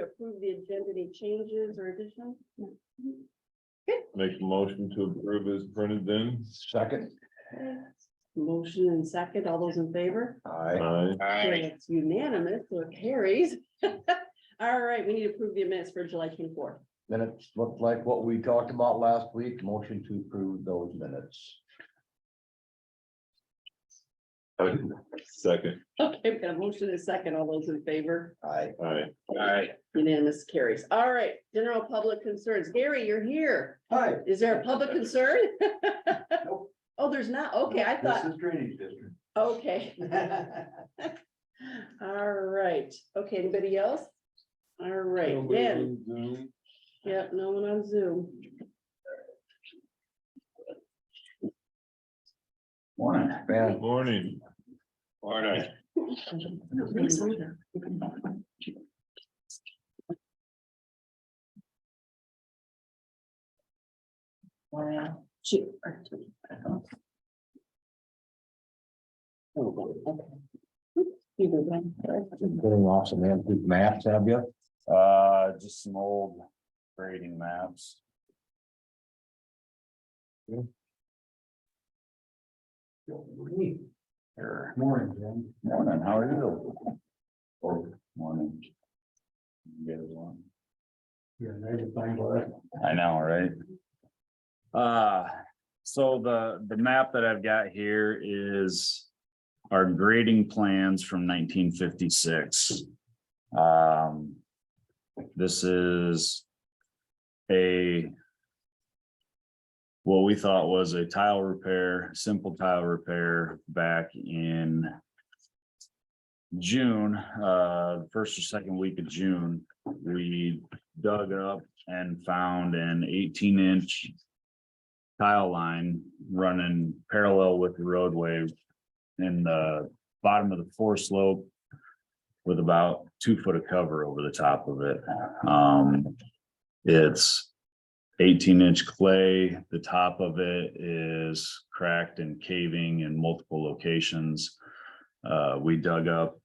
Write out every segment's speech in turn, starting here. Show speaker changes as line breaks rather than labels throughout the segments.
Approve the agenda, any changes or additions? No.
Make a motion to approve as printed then.
Second.
Motion and second, all those in favor?
Aye.
Okay, it's unanimous, so it carries. All right, we need to approve the minutes for July 24th.
Minutes look like what we talked about last week. Motion to approve those minutes.
Second.
Okay, we've got a motion and a second, all those in favor?
Aye.
Aye.
Unanimous carries. All right, general public concerns. Gary, you're here.
Hi.
Is there a public concern?
Nope.
Oh, there's not? Okay, I thought,
This is drainage district.
okay. All right. Okay, anybody else? All right,
Nobody
then.
on Zoom?
Yep, no one on Zoom.
Morning, man.
Morning. Morning.
Wow. Shoot.
Getting off some antique maps, have you?
Just some old grading maps. Sure.
Morning, Jim.
Morning, how are you? Oh, morning. Good one.
Yeah, I can find what.
I know, right? So the map that I've got here is our grading plans from 1956. This is what we thought was a tile repair, simple tile repair back in June, first or second week of June. We dug up and found an 18-inch tile line running parallel with the roadway in the bottom of the fore slope with about 2 foot of cover over the top of it. It's 18-inch clay. The top of it is cracked and caving in multiple locations. We dug up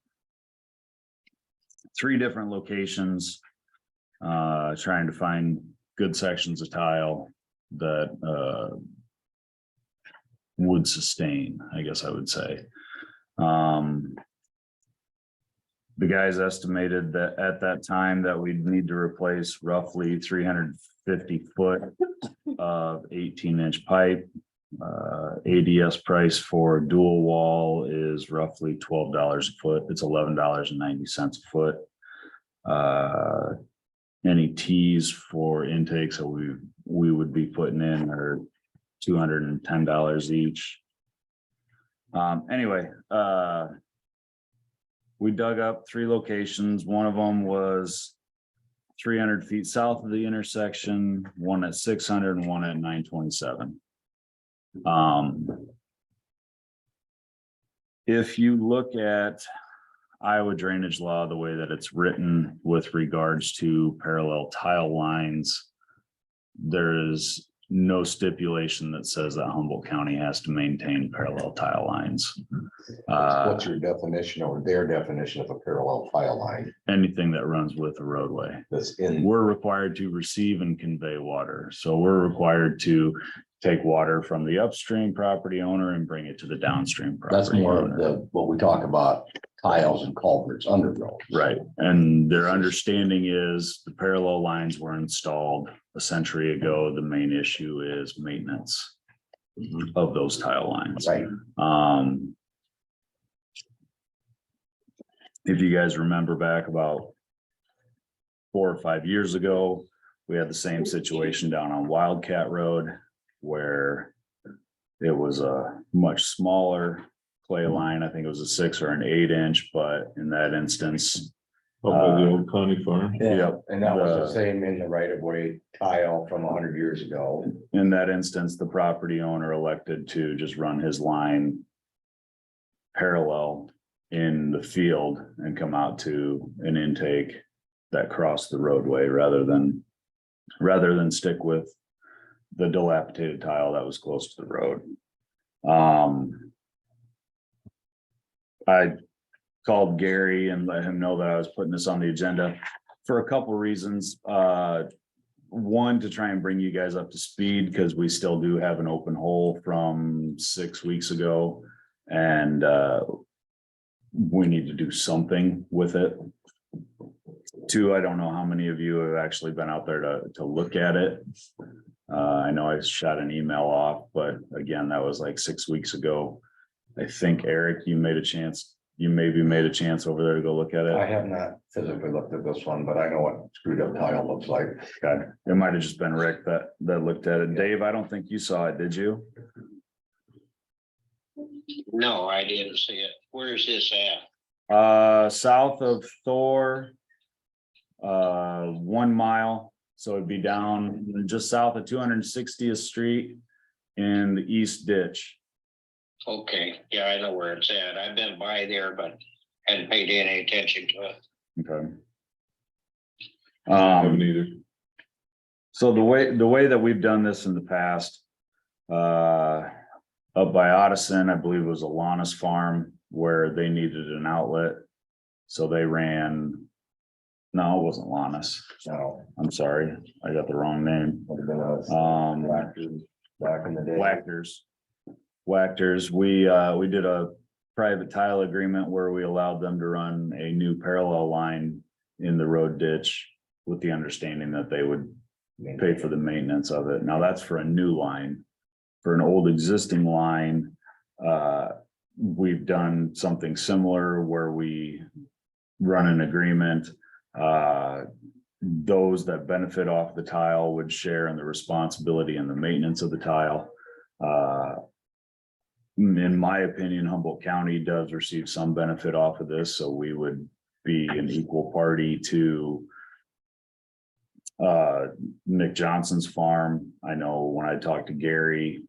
3 different locations, trying to find good sections of tile that would sustain, I guess I would say. The guys estimated that at that time that we'd need to replace roughly 350 foot of 18-inch pipe. ADS price for dual wall is roughly $12 a foot. It's $11.90 a foot. Any tees for intakes that we would be putting in are $210 each. Anyway, we dug up 3 locations. One of them was 300 feet south of the intersection, one at 600 and one at 927. If you look at Iowa drainage law, the way that it's written with regards to parallel tile lines, there is no stipulation that says that Humboldt County has to maintain parallel tile lines.
What's your definition or their definition of a parallel tile line?
Anything that runs with a roadway.
That's in,
We're required to receive and convey water. So we're required to take water from the upstream property owner and bring it to the downstream
that's
property
more of
owner.
the, what we talk about, tiles and culverts under roads.
Right, and their understanding is the parallel lines were installed a century ago. The main issue is maintenance of those tile lines.
Right.
If you guys remember back about 4 or 5 years ago, we had the same situation down on Wildcat Road where it was a much smaller clay line. I think it was a 6 or an 8-inch, but in that instance,
Up by the old Connie farm.
Yep.
And that was the same in the right of way tile from 100 years ago.
in that instance, the property owner elected to just run his line parallel in the field and come out to an intake that crossed the roadway rather than stick with the dilapidated tile that was close to the road. I called Gary and let him know that I was putting this on the agenda. for a couple reasons. One, to try and bring you guys up to speed, because we still do have an open hole from 6 weeks ago. And we need to do something with it. Two, I don't know how many of you have actually been out there to look at it. I know I shot an email off, but again, that was like 6 weeks ago. I think Eric, you maybe made a chance over there to go look at
I
it.
have not physically looked at this one, but I know what screwed up tile looks like.
Okay, it might have just been Rick that looked at it. Dave, I don't think you saw it, did you?
No, I didn't see it. Where is this at?
South of Thor. 1 mile, so it'd be down just south of 260th Street in the east ditch.
Okay, yeah, I know where it's at. I've been by there, but hadn't paid any attention to it.
Okay.
Haven't either.
So the way that we've done this in the past, up by Odison, I believe it was Alana's farm where they needed an outlet. So they ran, no, it wasn't Lana's.
No,
I'm sorry, I got the wrong name.
would have been us back in the day.
Wactors. We did a private tile agreement where we allowed them to run a new parallel line in the road ditch with the understanding that they would pay for the maintenance of it. Now that's for a new line. For an old existing line, we've done something similar where we run an agreement. Those that benefit off the tile would share in the responsibility and the maintenance of the tile. In my opinion, Humboldt County does receive some benefit off of this, so we would be an equal party to Nick Johnson's farm. I know when I talked to Gary,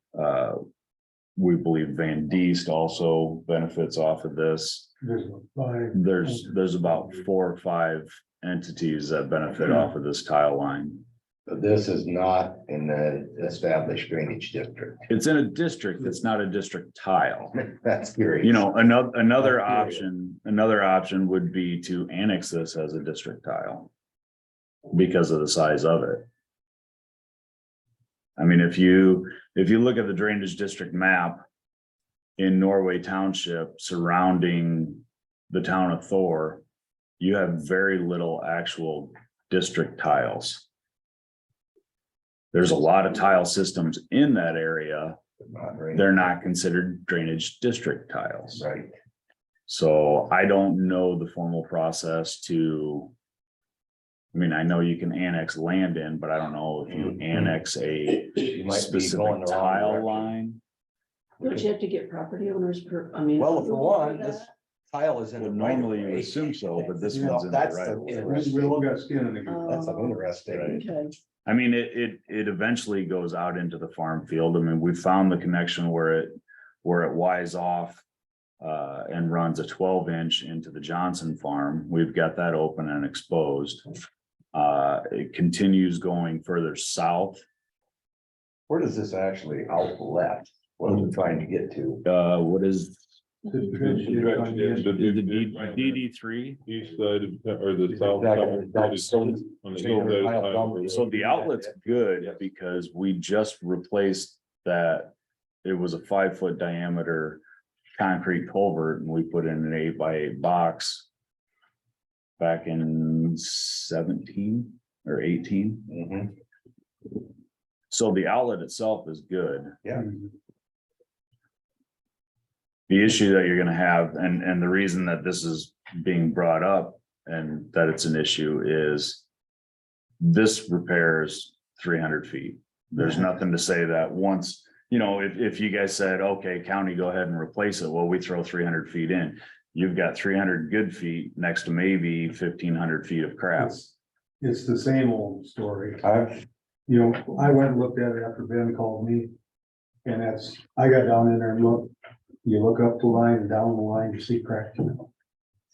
we believe Van Diest also benefits off of this. There's about 4 or 5 entities that benefit off of this tile line.
But this is not in the established drainage district.
It's in a district that's not a district tile.
That's curious.
You know, another option would be to annex this as a district tile because of the size of it. I mean, if you look at the drainage district map in Norway Township surrounding the town of Thor, you have very little actual district tiles. There's a lot of tile systems in that area. They're not considered drainage district tiles.
Right.
So I don't know the formal process to. I mean, I know you can annex land in, but I don't know if you annex a
You might be
specific
going the wrong
tile
direction.
line.
Don't you have to get property owners per, I mean.
Well, for one,
that?
this tile is in.
Well,
the right of
normally you
way.
assume so, but this
You know,
one's in the
that's
right
the
of way.
interesting-
We all got skin in the game.
That's an
Oh,
interesting.
okay.
I mean, it eventually goes out into the farm field. I mean, we found the connection where it wise off and runs a 12-inch into the Johnson farm. We've got that open and exposed. It continues going further south.
Where does this actually outlet? What are we trying to get to?
What is
The
the DD3?
East side of, or the south.
Exactly.
side, on the east side of town.
So the outlet's good because we just replaced that. It was a 5-foot diameter concrete culvert and we put in an 8x8 box back in 17 or 18.
Mhm.
So the outlet itself is good.
Yeah.
The issue that you're gonna have, and the reason that this is being brought up and that it's an issue is this repairs 300 feet. There's nothing to say that once, you know, if you guys said, okay, county, go ahead and replace it, well, we throw 300 feet in. You've got 300 good feet next to maybe 1,500 feet of crap.
It's the same old story.
I've,
You know, I went and looked at it after Ben called me. And I got down in there and looked, you look up the line and down the line, you see cracks. You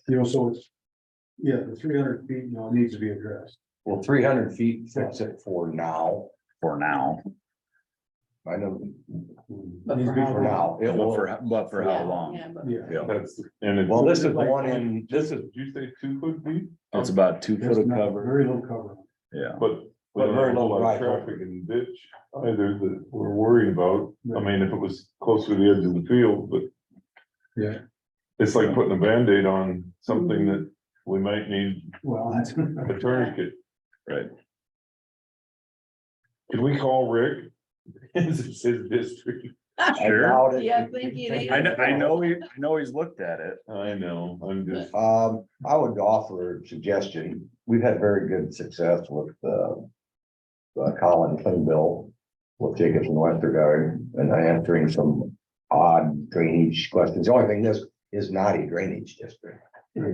know, so it's, yeah, the 300 feet, you know, it needs to be addressed.
well, 300 feet fix it for now.
For now.
I know,
But
Needs
for
to be
how
for now, it
But
will,
but for how
Yeah,
long?
yeah, but-
Yeah.
Yeah,
That's, and it's.
well, this is the one in, this is,
Did you say 2 foot deep?
it's about 2 foot
There's
of
not
cover,
very little cover.
yeah.
But.
But
we don't
very
have a whole
little
lot of
drive
traffic in the ditch either that we're worried about. I mean, if it was close to the edge of the field, but
Yeah,
it's like putting a Band-Aid on something that we might need
well, that's.
a tourniquet.
Right.
Can we call Rick? This is his district.
I
Sure.
doubt it.
Yeah, thank you.
I know he's looked at it.
I know, I'm just,
I would offer a suggestion. We've had very good success with, Colin Clinville with Jacobs and Westergaard and answering some odd drainage questions. The only thing, this is not a drainage district,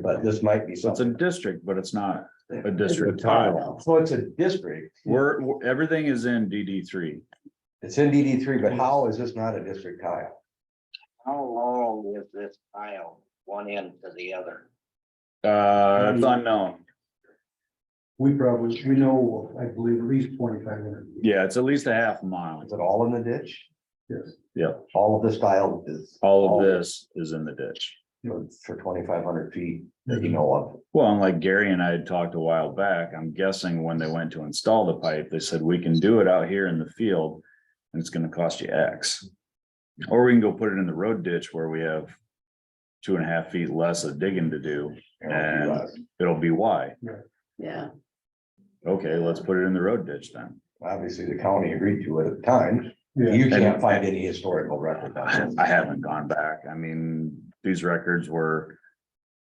but this might be
So it's a
something.
district, but it's not a district
tile.
tile.
So it's a district.
Everything is in DD3.
It's in DD3, but how is this not a district tile?
How long is this tile, one end to the other?
It's unknown.
We know, I believe, at least 2,500.
Yeah, it's at least a half mile.
Is it all in the ditch?
Yes.
Yep,
All of this tile is.
all of this is in the ditch.
For 2,500 feet that you know of.
Well, and like Gary and I had talked a while back, I'm guessing when they went to install the pipe, they said, we can do it out here in the field. And it's gonna cost you X. Or we can go put it in the road ditch where we have 2.5 feet less of digging to do, and it'll be Y.
Yeah,
Okay, let's put it in the road ditch then.
Obviously, the county agreed to it at the time.
Yeah,
You can't find any historical record.
I haven't gone back. I mean, these records were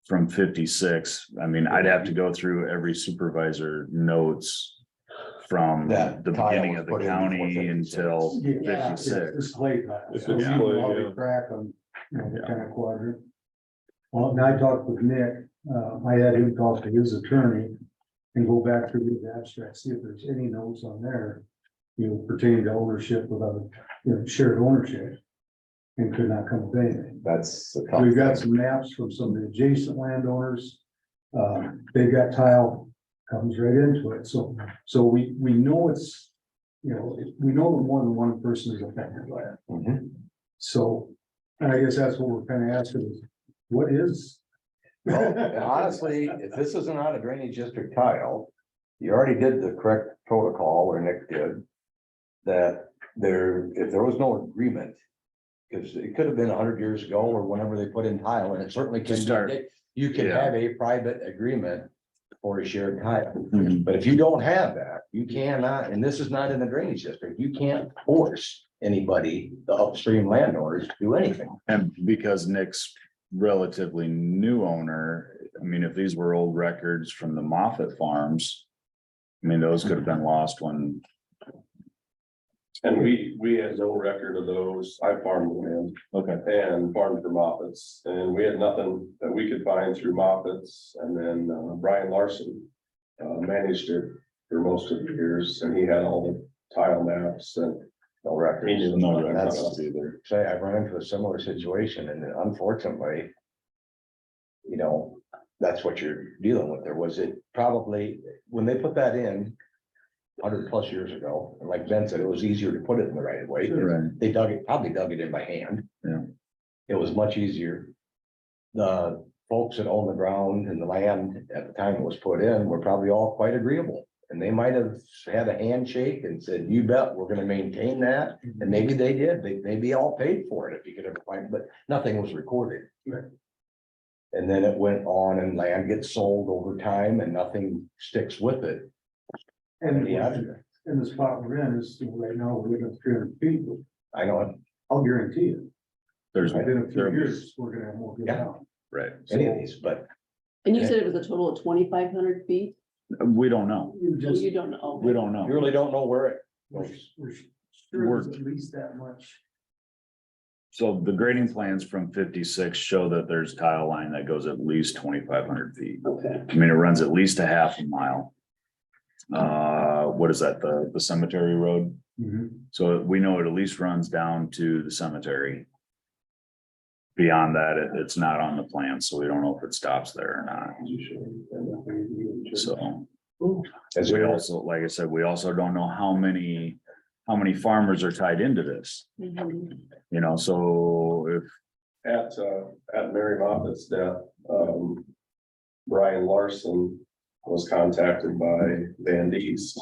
from 56. I mean, I'd have to go through every supervisor notes from
That
the
tile
beginning
was
of the
put in before
county
56.
until
Yeah.
56.
It's late.
It's
So
late,
you know,
yeah.
the crack on, the
Yeah.
kind of quadrant. Well, and I talked with Nick, I had him talk to his attorney and go back through these abstracts, see if there's any notes on there, pertaining to ownership without, shared ownership. And could not come up with anything.
That's. the tough
We've got
thing.
some maps from some of the adjacent landowners. They've got tile, comes right into it, so we know it's, we know that more than one person is affected by it.
Mhm.
So, and I guess that's what we're kind of asking is, what is?
Well, and honestly, if this is not a drainage district tile, you already did the correct protocol, or Nick did. That if there was no agreement. Because it could have been 100 years ago or whenever they put in tile, and it certainly can
start.
be, you can
Yeah.
have a private agreement. For a shared tile,
Mhm.
but if you don't have that, you cannot, and this is not in the drainage district, you can't force anybody, the upstream landowners, to do anything.
And because Nick's relatively new owner, I mean, if these were old records from the Moffett farms, I mean, those could have been lost when,
And we had no record of those. I farmed the land
okay,
and farmed for Moffett's, and we had nothing that we could find through Moffett's. And then Brian Larson managed it for most of the years, and he had all the tile maps and
No records.
he knew
no
nothing
records
about it.
either.
Say, I've run into a similar situation, and unfortunately. That's what you're dealing with. There was it probably, when they put that in. 100+ years ago, and like Ben said, it was easier to put it in the right of way.
Right.
They probably dug it in by hand.
Yeah.
It was much easier. The folks that owned the ground and the land at the time it was put in were probably all quite agreeable. And they might have had a handshake and said, you bet, we're gonna maintain that. And maybe they did, they maybe all paid for it if you could ever find, but nothing was recorded.
Right.
And then it went on and land gets sold over time and nothing sticks with it.
And
Yeah.
in the spot we're in is, right now, we're looking at 300 feet,
I know
I'll guarantee you,
There's,
within a few
there'll be-
years, we're gonna have more good
Yeah.
town.
right,
any of these, but
and you said it was a total of 2,500 feet?
we don't know,
You just,
You don't know.
we don't
you
know.
really don't know where it
we're
goes.
sure there's at least that much.
So the grading plans from 56 show that there's tile line that goes at least 2,500 feet.
Okay,
I mean, it runs at least a half a mile. What is that, the cemetery road? So we know it at least runs down to the cemetery. Beyond that, it's not on the plan, so we don't know if it stops there or not. So
Is
we
there,
also, like I said, we also don't know how many how many farmers are tied into this,
Mhm.
you know, so if,
At Mary Moffitt's death, Brian Larson was contacted by Van East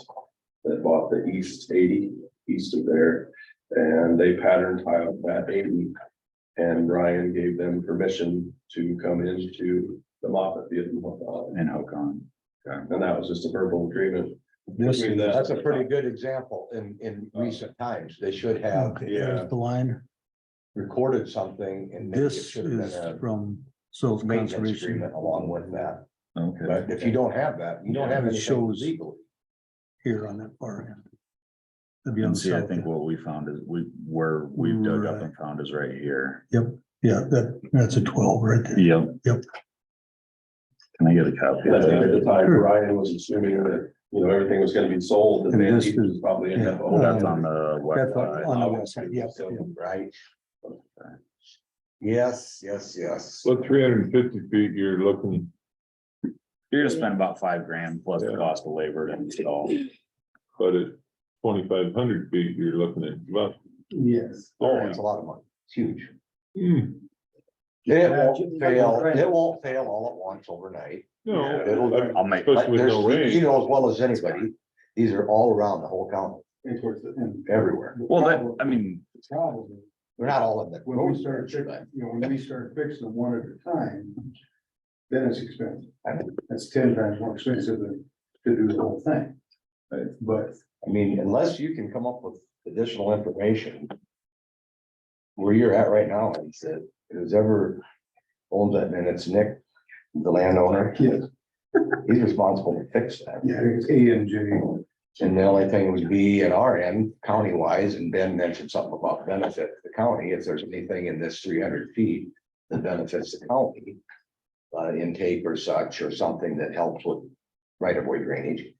that bought the East 80 east of there, and they pattern tiled that 80. And Brian gave them permission to come into the Moffett vehicle.
and hook on.
And that was just a verbal agreement.
This,
Between that-
that's a pretty good example in recent times. They should have
Okay,
Yeah.
there's the line.
recorded something and maybe it
This
should have been
is
a
from Soils
maintenance
Conservation.
agreement along with that.
Okay.
But if you don't have that, you don't have
It
anything
shows-
legally.
Here on that far end. That'd be on
And
the
see, I
south
think
end.
what we found is where we've dug up and found is right here.
Yeah, that's a 12 right there.
Yep.
Yep.
Can I get a copy of
At the
that?
time,
Sure.
Brian was assuming that, everything was gonna be sold and
And
Van
this
East was
is-
probably. end up
yeah.
owning
That's
it.
on the west
That's
side.
on the west side, yeah.
Right? Yes, yes, yes.
So 350 feet, you're looking,
You're gonna spend about $5,000 plus the
Yeah.
cost of labor to install.
but at 2,500 feet, you're looking at about.
Yes.
Oh, it's a lot of money. It's huge.
Hmm,
It won't fail. It won't fail all at once overnight.
no,
It'll-
I'll make,
But
especially with
there's,
no
you
rain.
know as well as anybody, these are all around the whole county, everywhere.
well, that, I mean,
They're not all in the.
When we start, when we start fixing them one at a time, then it's expensive.
I know.
That's 10 times more expensive than to do the whole thing. But
I mean, unless you can come up with additional information. Where you're at right now, and said, who's ever owns it, and it's Nick, the landowner.
yes,
He's responsible to fix that.
yeah, it's A and J.
And the only thing would be at our end, county wise, and Ben mentioned something about benefit to the county, if there's anything in this 300 feet. That benefits the county. Intake or such, or something that helps with right of way drainage.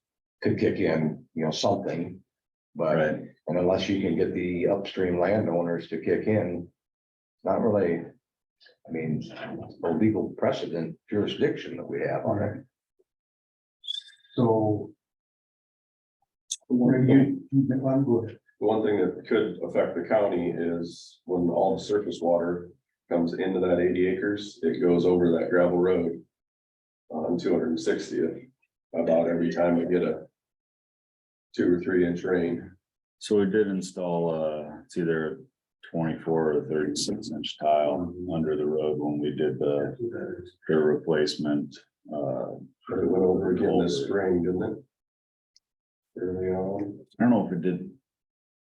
Could kick in, something. But,
right,
and unless you can get the upstream landowners to kick in. It's not really, I mean, a legal precedent jurisdiction that we have on it.
So. I'm good.
The one thing that could affect the county is when all the surface water comes into that 80 acres, it goes over that gravel road. On 260th, about every time we get a 2 or 3 inch rain.
so we did install, it's either 24 or 36-inch tile under the road when we did the replacement.
But it went over again this spring, didn't it? Early on.
I don't know if it did.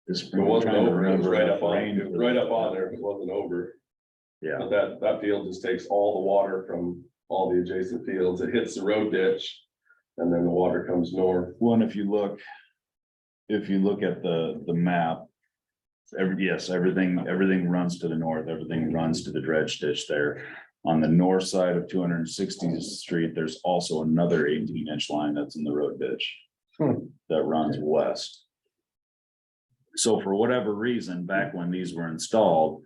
This
It
spring. I'm
wasn't
trying to
over, it was
remember
right
if
up on,
rain-
it was right up on there, if it wasn't over.
Yeah,
But that field just takes all the water from all the adjacent fields, it hits the road ditch. And then the water comes north.
well, and if you look at the map. Everything runs to the north, everything runs to the dredge ditch there. On the north side of 260th Street, there's also another 18-inch line that's in the road ditch. That runs west. So for whatever reason, back when these were installed.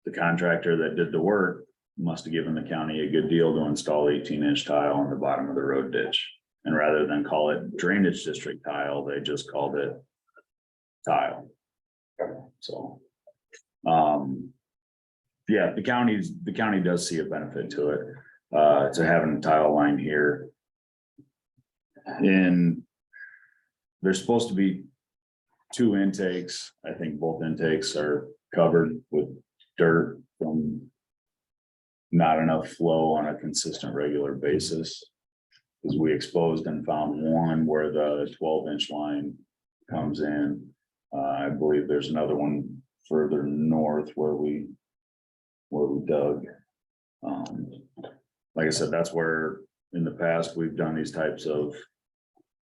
The contractor that did the work must have given the county a good deal to install 18-inch tile on the bottom of the road ditch. And rather than call it drainage district tile, they just called it tile. So, yeah, the county does see a benefit to it, to having a tile line here. And there's supposed to be 2 intakes. I think both intakes are covered with dirt from not enough flow on a consistent, regular basis. Because we exposed and found one where the 12-inch line comes in. I believe there's another one further north where we dug. Like I said, that's where in the past we've done these types of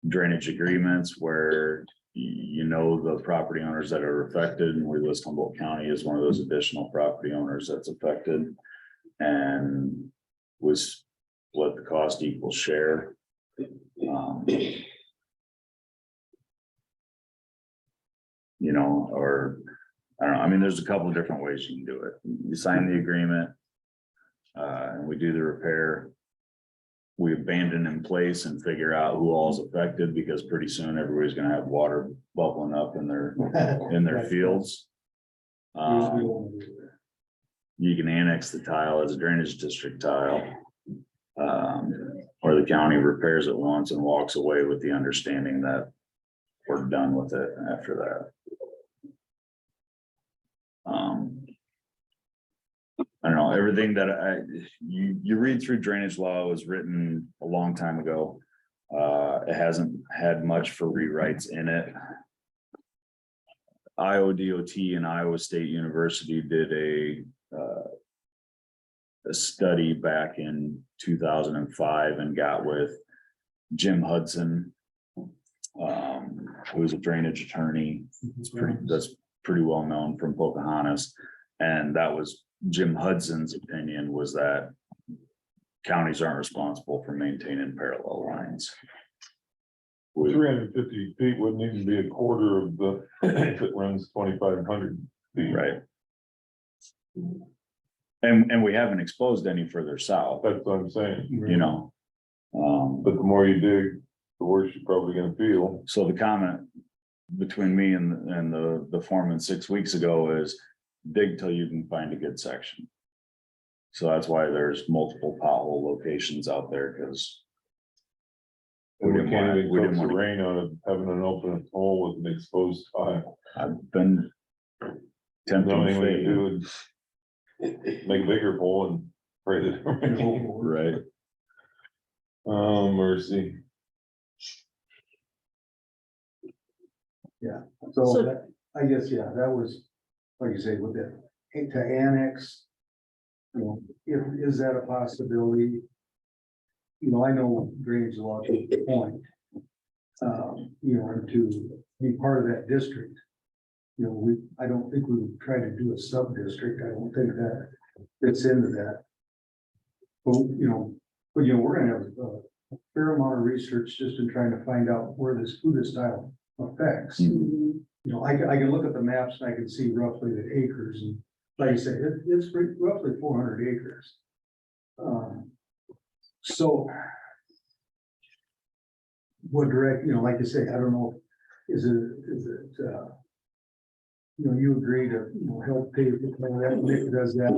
drainage agreements where the property owners that are affected, and we list Humboldt County as one of those additional property owners that's affected. And was split the cost equal share. Or I don't know, I mean, there's a couple of different ways you can do it. You sign the agreement. And we do the repair. we abandon in place and figure out who all's affected, because pretty soon everybody's gonna have water bubbling up in their
Right.
fields.
Usually only do that.
You can annex the tile as a drainage district tile. Or the county repairs it once and walks away with the understanding that we're done with it after that. I don't know, everything that you read through drainage law was written a long time ago. It hasn't had much for rewrites in it. IODOT and Iowa State University did a study back in 2005 and got with Jim Hudson, who's a drainage attorney. That's pretty well known from Pocahontas. And that was Jim Hudson's opinion, was that counties aren't responsible for maintaining parallel lines.
350 feet wouldn't even be a quarter of the, if it runs 2,500 feet.
Right. And we haven't exposed any further south,
That's what I'm saying.
you know.
But the more you dig, the worse you're probably gonna feel.
So the comment between me and the foreman 6 weeks ago is dig till you can find a good section. So that's why there's multiple pothole locations out there, because
And we can't even
we
coax
didn't
the
want
rain out of having an open hole with an exposed tile.
I've been
The
tempted
only
to
way to
fade,
do is make a bigger hole and pray that. it rains.
right?
Oh, mercy.
So
So-
that, I guess, yeah, that was, like you say, with that, to annex. You know, is that a possibility? You know, I know drainage law to a point. You know, and to be part of that district. You know, I don't think we would try to do a sub-district. I don't think that fits into that. But, but we're gonna have a fair amount of research just in trying to find out who this tile affects.
Mhm.
You know, I can look at the maps and I can see roughly the acres, and like I say, it's roughly 400 acres. So. What like you say, I don't know, is it, you agree to, help pay for that, Nick does that.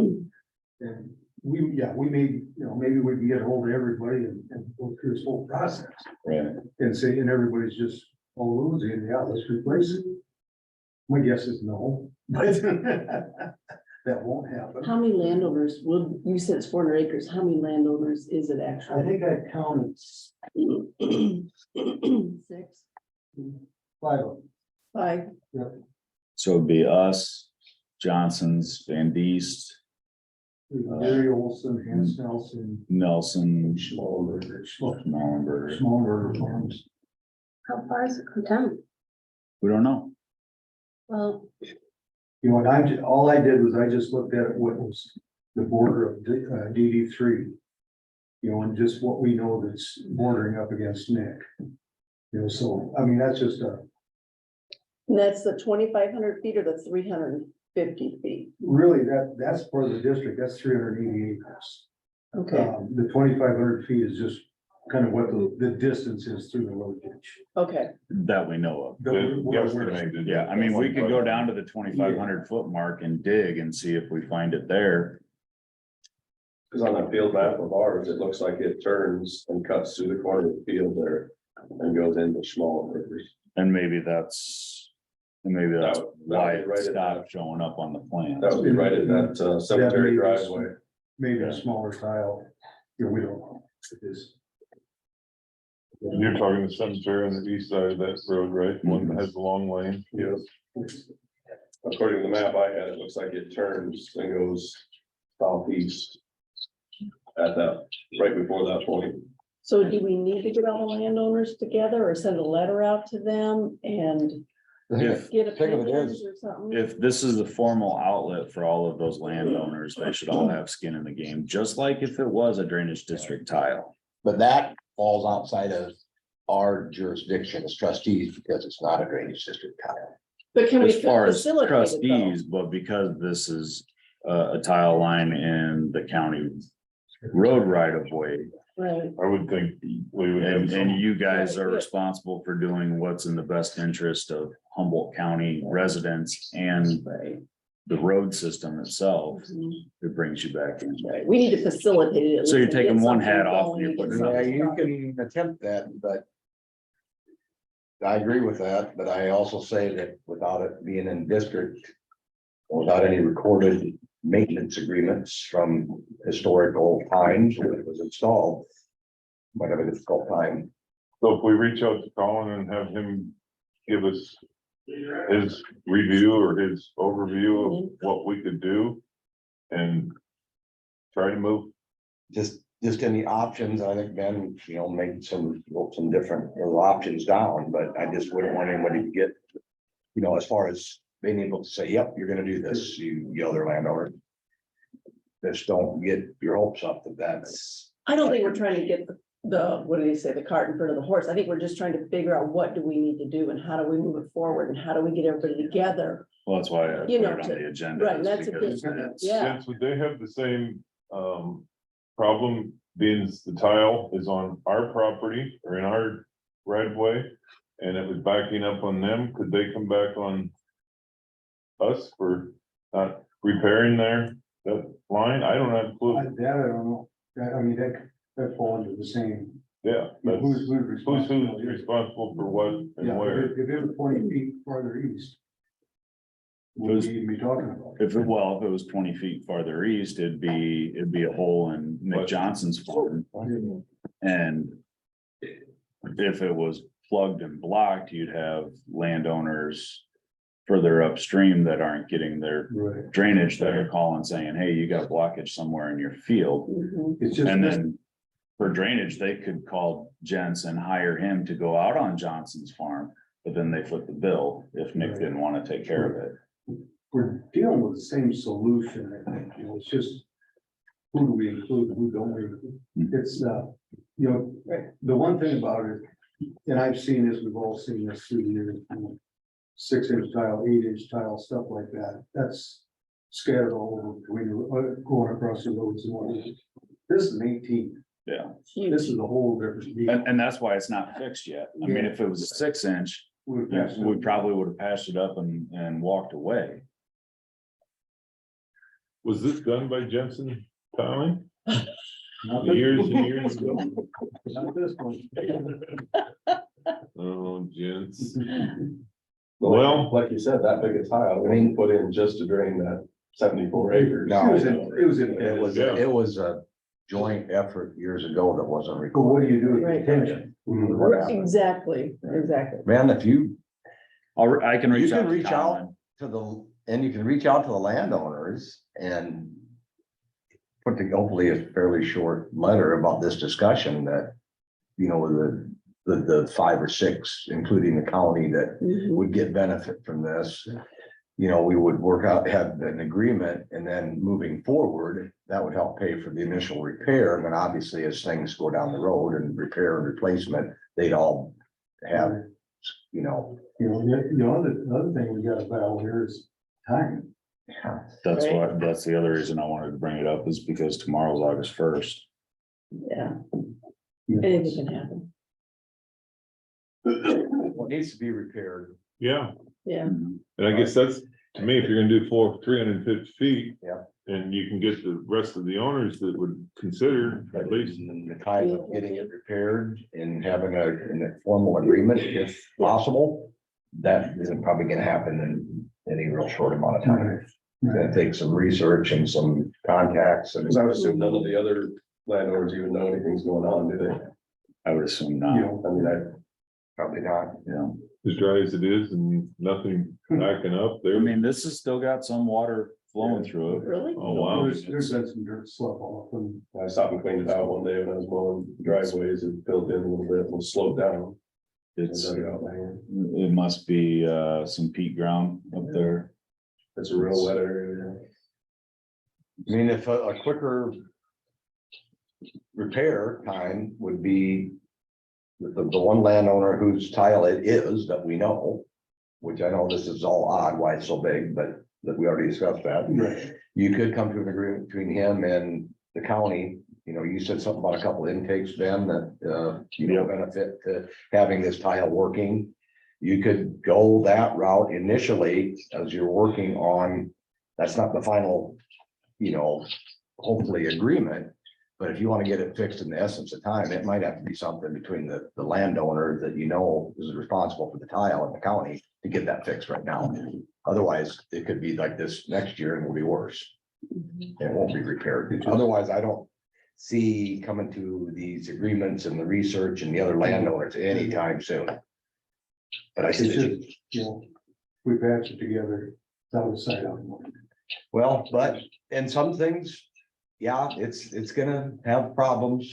And we may, maybe we can get a hold of everybody and go through this whole process
Right.
and say, and everybody's just all losing, yeah, let's replace it. My guess is no, but that won't happen.
How many landowners you said it's 400 acres, how many landowners is it
I
actually?
think I counted
6,
5 of them.
5,
So it'd be us, Johnson's, Van Diest,
Gary Olson, Hans Nelson,
Nelson,
Schmallenberger,
Schmallenberger.
Farms.
How far is it from town?
We don't know.
Well,
All I did was I just looked at what was the border of DD3. And just what we know that's bordering up against Nick. So, I mean, that's just
and that's the 2,500 feet or the 350 feet?
really, that's part of the district, that's 380 acres.
Okay,
The 2,500 feet is just kind of what the distance is through the road ditch.
okay,
That we know of.
Guesstimated.
Yeah, I mean, we could go down to the 2,500 foot mark and dig and see if we find it there.
Cause on that field map of ours, it looks like it turns and cuts through the corner of the field there and goes into small rivers.
And maybe that's why
That
it
would be right at
stopped showing up on the plan.
That would be right at that cemetery
That may be-
driveway.
Maybe a smaller tile, we don't know. It is.
You're talking the cemetery on the east side of that road, right? One that has the long lane.
Yes. According to the map I had, it looks like it turns and goes southeast. At that, right before that point.
so do we need to get all the landowners together or send a letter out to them and
If,
get
Think of it
opinions
as-
or something?
if this is the formal outlet for all of those landowners, they should all have skin in the game, just like if it was a drainage district tile.
But that falls outside of our jurisdiction as trustees because it's not a drainage district tile.
But can we
As far as
facilitate it though?
trustees, but because this is a tile line in the county road right of way,
Right.
I would think we would have
And
some,
you guys
Right,
are
yeah.
responsible for doing what's in the best interest of Humboldt County residents and
Right.
the road system itself.
Mhm.
It brings you back in.
Right, we need to facilitate it. at
So you're
least, and
taking
get
one
something
hat off,
going
you're
and get
putting
Yeah,
something
you
started.
can attempt that, but. I agree with that, but I also say that without it being in district. Without any recorded maintenance agreements from historical times when it was installed. Might have a difficult time.
so if we reach out to Colin and have him give us his review or his overview of what we could do and try to move.
Just any options, I think Ben, made some different options down, but I just wouldn't want anybody to get. As far as being able to say, yep, you're gonna do this, you other landowner. Just don't get your hopes up that that's.
I don't think we're trying to get what do they say, the cart in front of the horse. I think we're just trying to figure out what do we need to do and how do we move it forward and how do we get everybody together.
Well, that's why I put
You
it
know,
on
to-
the agenda.
right,
is
that's a
because
good-
it's-
yeah.
Since would they have the same problem, being the tile is on our property or in our right of way? And it was backing up on them, could they come back on us for not repairing that line? I don't have a clue.
That I don't know. I mean, that fall into the same.
Yeah, that's,
Who's
who's
responsible?
responsible for what
Yeah,
and where?
if it was 20 feet farther east. What would we even be talking about?
If it was 20 feet farther east, it'd be a hole in Nick Johnson's farm. And if it was plugged and blocked, you'd have landowners further upstream that aren't getting their
Right.
drainage that are calling saying, hey, you got blockage somewhere in your field.
Mhm.
It's just.
And then for drainage, they could call Jens and hire him to go out on Johnson's farm, but then they foot the bill if Nick didn't want to take care of it.
We're dealing with the same solution, I think, it's just. Who do we include, who don't we? It's, the one thing about it, and I've seen this, we've all seen this through the years. 6-inch tile, 8-inch tile, stuff like that, that's scattered all over between, going across the roads and whatnot. This is an 18,
Yeah.
this is a whole different deal.
And that's why it's not fixed yet. I mean, if it was a 6-inch,
We've passed it.
we probably would have passed it up and walked away.
Was this done by Jensen Tiling
Not this-
years and years ago?
Not this one.
Oh, gents.
Well, like you said, that big a tile, we need to put in just to drain that 74 acres.
No.
It was in.
It was a joint effort years ago that wasn't
But
recorded.
what do you do with
Right.
detention?
What happened?
Exactly, exactly.
Man, if you
I can
You
reach
can
out to
reach out.
Colin.
you can reach out to the landowners and. Put together hopefully a fairly short letter about this discussion that, the 5 or 6, including the county, that
Mhm.
would get benefit from this. We would work out, have an agreement, and then moving forward, that would help pay for the initial repair. And then obviously, as things go down the road and repair and replacement, they'd all have,
The other thing we got to battle here is time.
That's
Right.
what, that's the other reason I wanted to bring it up is because tomorrow's August 1st.
Yeah, anything can happen.
What needs to be repaired.
Yeah,
Yeah,
and I guess that's, to me, if you're gonna do 350 feet.
Yeah.
And you can get the rest of the owners that would consider at least.
And the time of getting it repaired and having a formal agreement, if possible, that isn't probably gonna happen in any real short amount of time. That takes some research and some contacts and.
Because I would assume none of the other landowners even know anything's going on, do they?
I would assume
You
not,
know,
I mean,
Probably not.
As dry as it is and nothing backing up
I
there.
mean, this has still got some water flowing through it.
really?
Oh, wow.
there's been some dirt slough off and.
I stopped and cleaned it out one day when I was mowing driveways and filled in a little bit and slowed down.
It's,
I dug it out my hand.
it must be some peat ground up there.
It's a real wet area.
I mean, if a quicker repair time would be the one landowner whose tile it is that we know, which I know this is all odd why it's so big, but that we already discussed that.
Right.
You could come to an agreement between him and the county
You know, you said something about a couple intakes, Ben, that, you know, benefit to having this tile working. You could go that route initially as you're working on, that's not the final, you know, hopefully agreement. But if you want to get it fixed in the essence of time, it might have to be something between the landowner that you know is responsible for the tile in the county to get that fixed right now. Otherwise, it could be like this next year and will be worse. It won't be repaired. Otherwise, I don't see coming to these agreements and the research and the other landowners anytime soon. But I
It's
see
just,
that,
you know, we patch it together, that was side on.
well, but in some things, yeah, it's gonna have problems.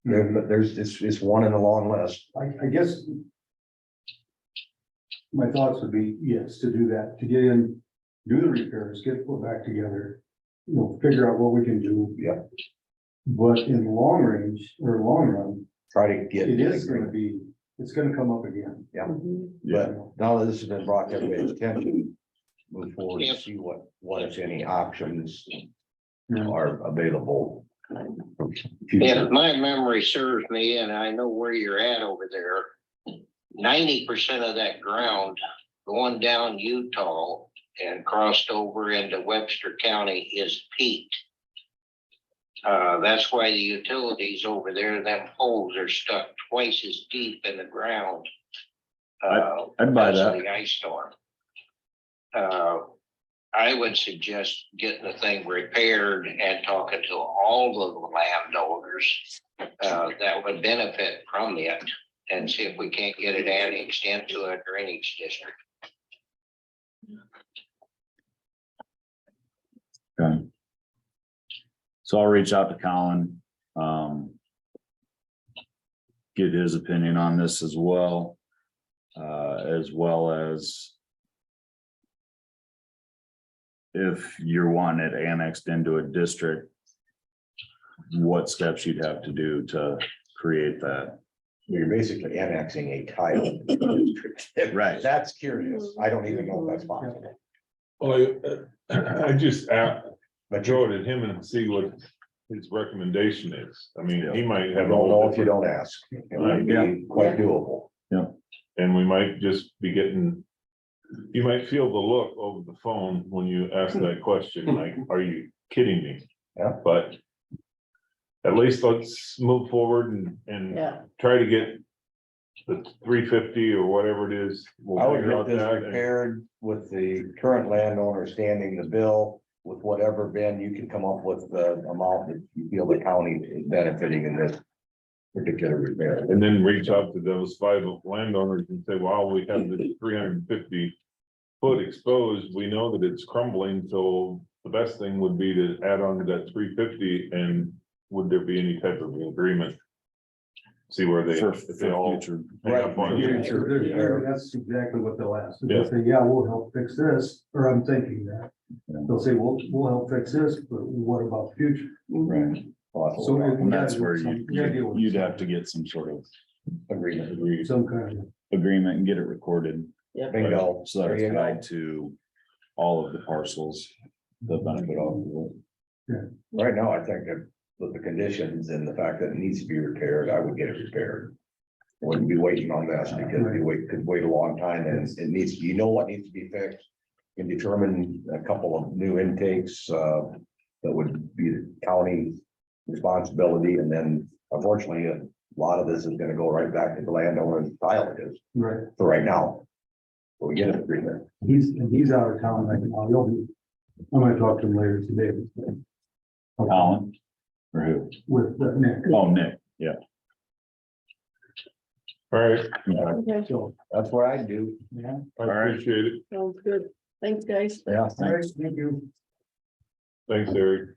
There, but it's one in a long list.
I guess. My thoughts would be, yes, to do that, to get in, do the repairs, get it put back together, you know, figure out what we can do.
Yeah.
But in the long range or long run,
Try to get.
it is gonna be, it's gonna come up again.
Mhm.
But now that this has been brought to everybody's attention, move forward and
Yep.
see what if any options
Yeah.
are available. for
If
future.
my memory serves me, and I know where you're at over there, 90% of that ground going down Utah and crossed over into Webster County is peat. That's why the utilities over there, them holes are stuck twice as deep in the ground.
I'd buy
because of
that.
The ice storm. I would suggest getting the thing repaired and talking to all of the landowners that would benefit from it, and see if we can't get it annexed into a drainage district.
Okay. So I'll reach out to Colin. Get his opinion on this as well. As well as if you're wanting it annexed into a district, what steps you'd have to do to create that.
You're basically annexing a tile.
Right.
That's curious. I don't even know if that's possible.
Well, I just
But
throw it at him and see what his recommendation is. I mean, he might
I
have.
don't know if you don't ask. It might be quite doable.
And we might just be getting, you might feel the look over the phone when you ask that question, like, are you kidding me?
Yeah.
But at least let's move forward and
Yeah,
try to get the 350 or whatever it is. We'll
I would
figure
get
out
this
that and-
repaired with the current landowner standing the bill with whatever, Ben, you can come up with the amount that you feel the county is benefiting in this particular repair.
And then reach out to those 5 landowners and say, wow, we have the 350 foot exposed. We know that it's crumbling, so the best thing would be to add on to that 350. And would there be any type of agreement? See where they,
For
if they all
future.
hang up on you.
That's exactly what they'll ask. They'll say, yeah, we'll help fix this, or I'm thinking that. They'll say, we'll help fix this, but what about the future?
Right.
So
And that's where you'd have to get some sort of
Agreement.
some kind of.
agreement and get it recorded.
Bingo.
So that
There you
it's
go.
tied to all of the parcels that benefit off of it.
Right now, I think that with the conditions and the fact that it needs to be repaired, I would get it repaired. Wouldn't be waiting on this because could wait a long time and it needs, you know what needs to be fixed. Can determine a couple of new intakes, that would be the county responsibility. And then unfortunately, a lot of this is gonna go right back to the landowner's tile it is
Right.
for right now. But we get an agreement.
He's out of town right now. He'll be, I'm gonna talk to him later today.
Colin? Or who?
With Nick.
Oh, Nick, yeah.
All right,
okay,
So,
That's what I do.
yeah.
I
All right.
appreciate it.
sounds good. Thanks, guys.
Yeah.
All right, thank you.
Thanks, Eric.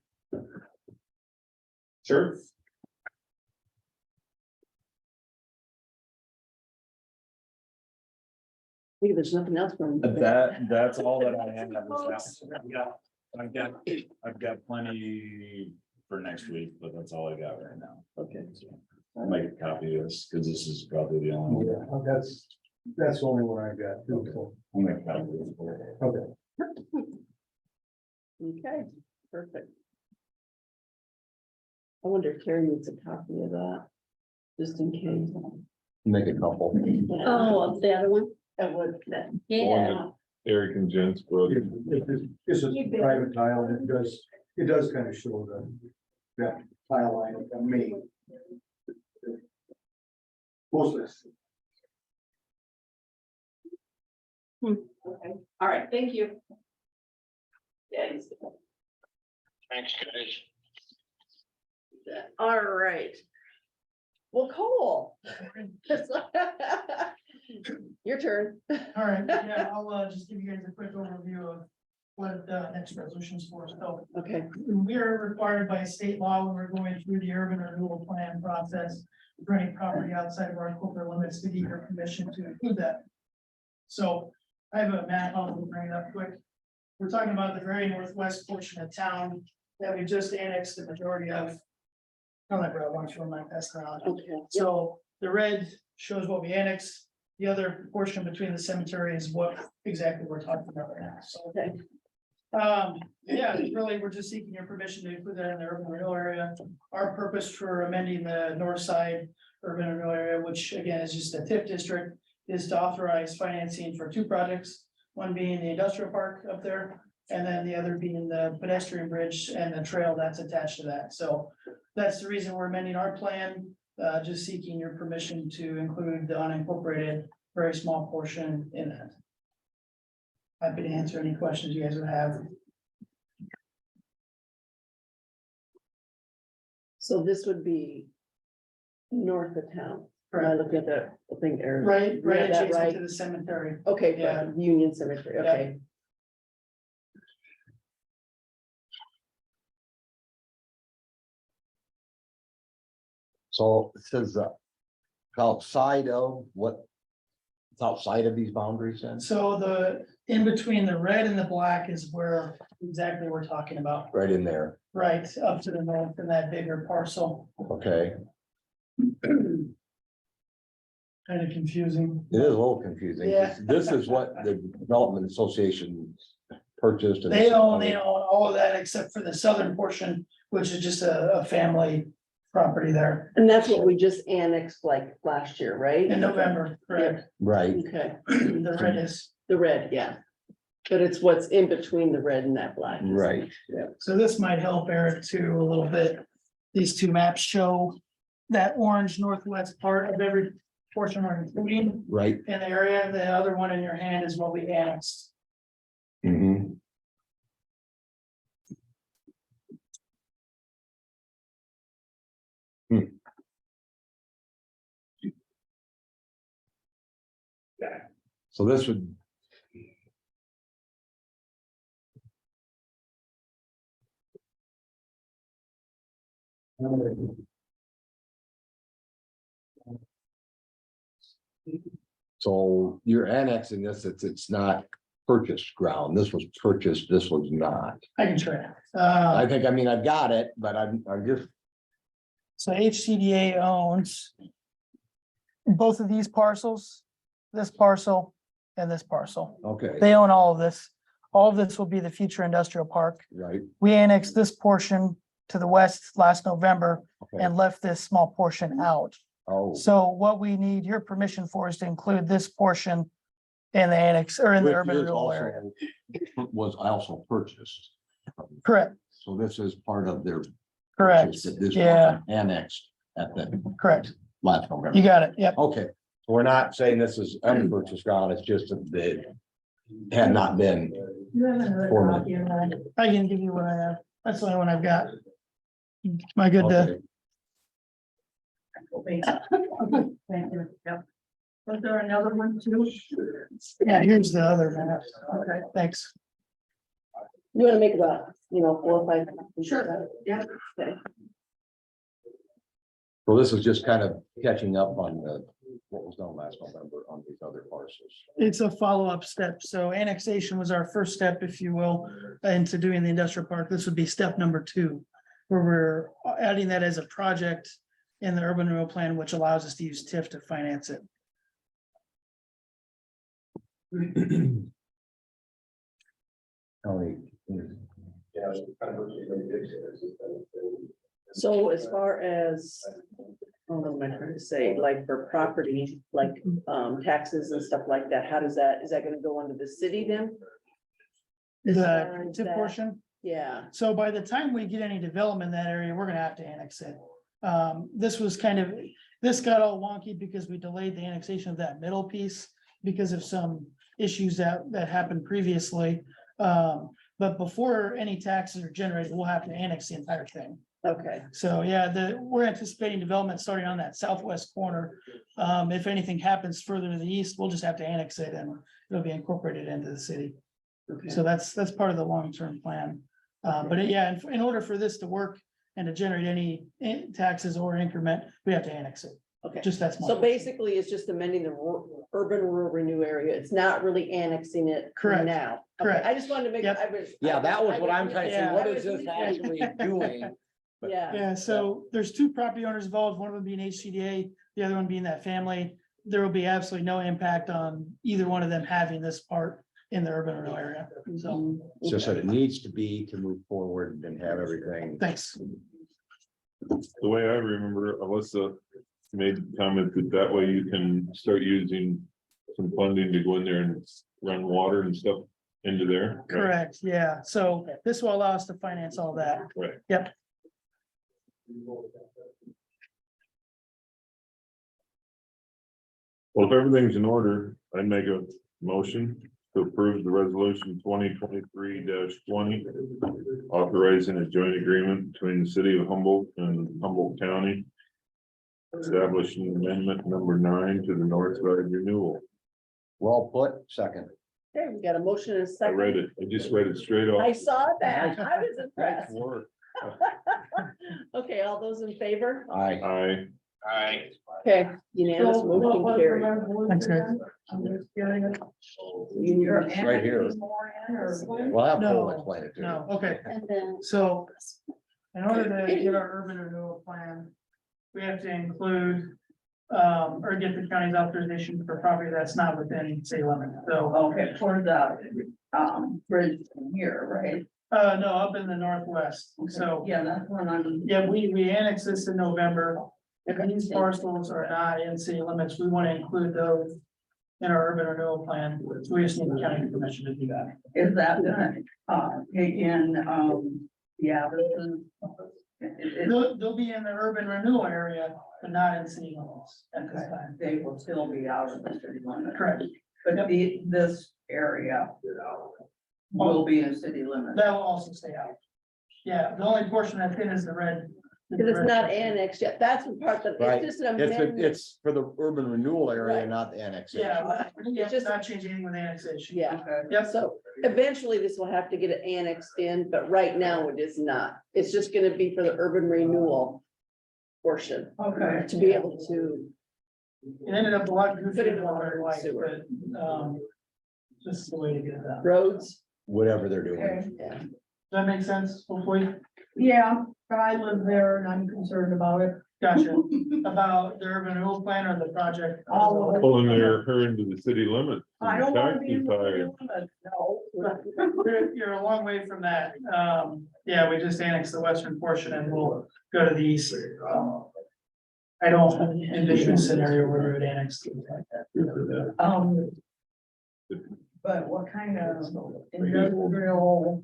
Sure.
Hey, there's nothing else from.
That's all that I have. I've got plenty for next week, but that's all I got right now.
Okay.
So I'll make a copy of this because this is probably the only one.
Yeah, that's the only one I got. too, so.
I'll make a copy of this.
Okay.
Okay, perfect. I wonder if Carrie needs a copy of that, just in case.
Make a couple.
Yeah,
Oh, the other one?
that would, that,
Yeah.
Eric and Jen's quote.
It's a private tile, and it does kind of show that tile line, that main. Most of this.
okay, all right, thank you. Yeah.
Thanks, guys.
All right. Well, Cole. Your turn.
All right, yeah, I'll just give you guys a quick overview of what the next resolution is for. So
Okay,
we are required by state law when we're going through the urban renewal plan process for any property outside of our corporate limits to get your permission to include that. So I have a map, I'll bring it up quick. We're talking about the very northwest portion of town that we just annexed the majority of. I'm like, bro, why don't you run my pass around?
okay.
So the red shows what we annexed. The other portion between the cemetery is what exactly we're talking about right now. So,
Okay.
yeah, really, we're just seeking your permission to include that in the urban renewal area. Our purpose for amending the north side urban renewal area, which again is just a TIF district, is to authorize financing for two projects. One being the industrial park up there, and then the other being the pedestrian bridge and the trail that's attached to that. So that's the reason we're amending our plan, just seeking your permission to include the unincorporated, very small portion in that. Happy to answer any questions you guys would have.
So this would be north of town. When I look at that, I think, Aaron.
Right,
Yeah,
right
that
adjacent
right.
to the cemetery.
Okay,
Yeah.
from Union Cemetery,
Yeah.
okay.
So it says, outside of what? It's outside of these boundaries then,
So the, in between the red and the black is where exactly we're talking about,
right in there,
right up to the north in that bigger parcel.
okay?
Kind of confusing.
It is a little confusing. 'cause
Yeah.
This is what the Development Association purchased. and
They
this is
own
how
all of that except for the southern portion, which is just a family property there
And that's what we just annexed like last year, right?
in November, correct?
Right,
Okay,
The red is,
the red, yeah. But it's what's in between the red and that black.
right.
so this might help Eric too a little bit. These two maps show that orange northwest part of every portion we're including
Right.
in the area. The other one in your hand is what we annexed.
Mhm. So this would. So you're annexing this, it's not purchased ground. This was purchased, this was not.
I can try.
I think, I mean, I've got it, but I'm just,
So HCDA owns both of these parcels, this parcel and this parcel.
okay,
They own all of this. All of this will be the future industrial park.
right,
We annexed this portion to the west last November
okay.
and left this small portion out.
Oh,
So what we need your permission for is to include this portion in the annex or in the
which
urban
is
renewal area.
also, was also purchased.
Correct,
So this is part of their.
correct.
purchase that this
Yeah,
was Annexed at the
correct.
last
You
November.
got it. Yep.
Okay, so we're not saying this is unpurchased ground, it's just that they had not been.
You have another
For
copy of that? I can give you what I have. That's the only one I've got. Am I good to?
Okay.
Thank you. Yep. Was there another one too? Yeah, here's the other map. Okay, thanks.
You wanna make about, 4 or 5? Sure. Yeah. Okay.
So this is just kind of catching up on what was done last November on these other parcels.
It's a follow-up step. So annexation was our first step, if you will, into doing the industrial park. This would be step number 2. Where we're adding that as a project in the urban renewal plan, which allows us to use TIF to finance it.
County,
Yeah. it's kind of what you think it is, it's kind of thing.
So as far as, what am I trying to say, like for property, like taxes and stuff like that, how does that, is that gonna go under the city then?
The tip
that-
portion.
Yeah,
So by the time we get any development in that area, we're gonna have to annex it. This was this got all wonky because we delayed the annexation of that middle piece because of some issues that happened previously. But before any taxes are generated, we'll have to annex the entire thing.
okay,
So yeah, we're anticipating development starting on that southwest corner. If anything happens further to the east, we'll just have to annex it and it'll be incorporated into the city.
okay.
So that's part of the long-term plan. But yeah, in order for this to work and to generate any taxes or increment, we have to annex it.
Okay,
Just that's.
so basically it's just amending the urban rural renew area. It's not really annexing it
Correct,
now. Okay,
correct.
I just wanted to make.
Yep.
I was.
Yeah, that was what I'm trying to say.
Yeah.
What is this actually doing?
Yeah,
Yeah, so there's two property owners involved, one of them being HCDA, the other one being that family. There will be absolutely no impact on either one of them having this part in the urban rural area. So,
It's just that it needs to be to move forward and have everything.
thanks.
The way I remember, Alyssa made the comment that way you can start using some funding to go in there and run water and stuff into there. right?
Correct, yeah. So this will allow us to finance all that.
Right.
Yep.
Well, if everything's in order, I'd make a motion to approve the resolution 2023-20. Authorizing a joint agreement between the city of Humboldt and Humboldt County. Establishing amendment number 9 to the North Side renewal.
Well put, second.
okay, we got a motion and a
I
second.
read it. I just read it straight
I
off.
saw that. I was
Nice
impressed.
work.
Okay, all those in favor?
I,
Okay, unanimous motion carried.
Thanks, guys.
right here. Well, I'll
No,
explain it to you.
No, okay.
And then.
So in order to get our urban renewal plan, we have to include or get the county's authorization for property that's not within city limits. So,
Okay, for the, bridge here, right?
no, up in the northwest. So,
Yeah, that's one I'm.
yeah, we annexed this in November. If these parcels are not in city limits, we want to include those in our urban renewal plan. So we just need the county permission to do that.
Is that gonna, take in, yeah, this is.
They'll be in the urban renewal area, but not in city limits at this time.
They will still be out of the city limit.
Correct.
But this area will be in city limit.
That will also stay out. Yeah, the only portion that's in is the red.
Because it's not annexed yet. That's the part that,
Right.
it's just an
It's,
amendment.
it's for the urban renewal area,
Right.
not the annexation.
Yeah,
It's
it's
just-
not changing anything with annexation.
Yeah,
Okay.
Yep.
so eventually this will have to get it annexed in, but right now it is not. It's just gonna be for the urban renewal portion
Okay.
to be able to,
It ended up a lot
Put it
goofier
in
than what I
water
liked,
sewer.
but, this is the way to get it done.
roads,
Whatever they're doing.
Okay.
yeah.
Does that make sense, hopefully?
Yeah, I live there and I'm concerned about it.
Gotcha. About the urban renewal plan or the project?
All of it.
Pulling her into the city limits.
I don't wanna be in the
Taxes
city
higher.
limit, no.
You're a long way from that. Yeah, we just annexed the western portion and we'll go to the east. I don't envision a scenario where we would annex things like that.
But what kind of industrial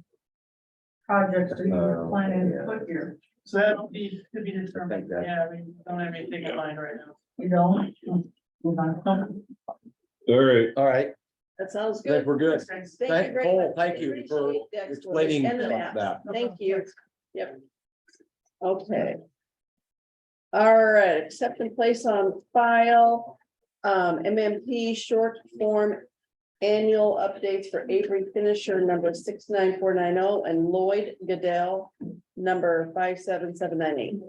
projects are you planning to put here?
So that'll be, to be determined.
Think that-
Yeah, we don't have anything in mind right now.
You don't?
All right,
All right,
That sounds
I think
good.
we're good.
Thank you
Thank,
very
Cole,
much.
thank you for
Appreciate the explanation
explaining
and the maps.
that.
Thank you. Yep. Okay. All right, accept and place on file, MMP short form annual updates for Avery Finisher number 69490 and Lloyd Goodell number 57798.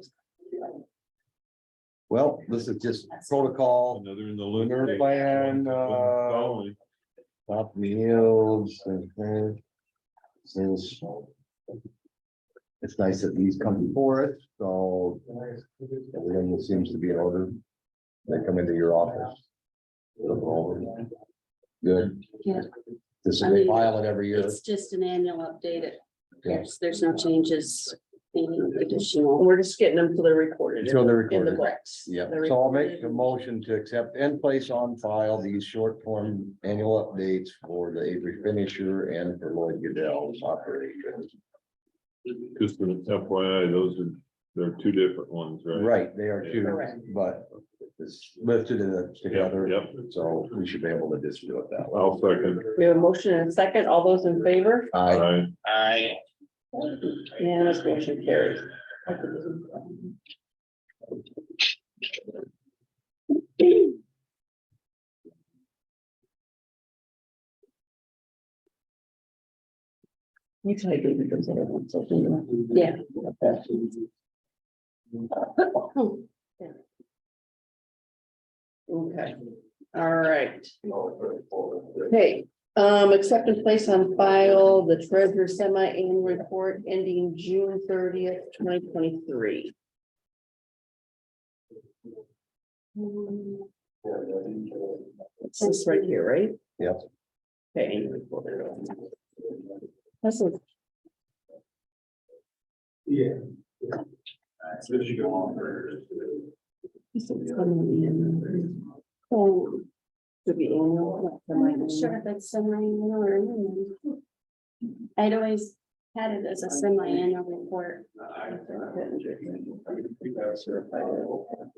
Well, this is just protocol,
another in the
lunar
lunar
plan, top meals and. Since. It's nice that these come before us, so. Everything seems to be in order. They come into your office. Look over. Good.
Yeah.
This is,
I
they
mean,
file it every year.
It's just an annual update.
Okay.
There's no changes any additional.
We're just getting them till they're recorded.
So they're
In the
recorded.
books.
Yeah,
They're
so I'll make
recorded.
a motion to accept and place on file these short-form annual updates for the Avery Finisher and for Lloyd Goodell's operation.
Just an FYI, they're two different ones, right?
Right, they are two,
Correct.
but it's listed in the together.
Yep.
So we should be able to just do it that way.
I'll second.
We have a motion and a second. All those in favor?
Aye.
I,
Yeah, this motion carries. You tell David those other ones. So
Yeah.
Okay, all right. Okay, accept and place on file the treasurer semi-annual report ending June 30th, 2023. It's this right here, right?
Yep.
Okay. annual report. That's a-
Yeah.
this is semi-annual. Oh, to be annual, not
I'm not
semi-annual.
sure if it's semi-annual or annual. I'd always had it as a semi-annual report.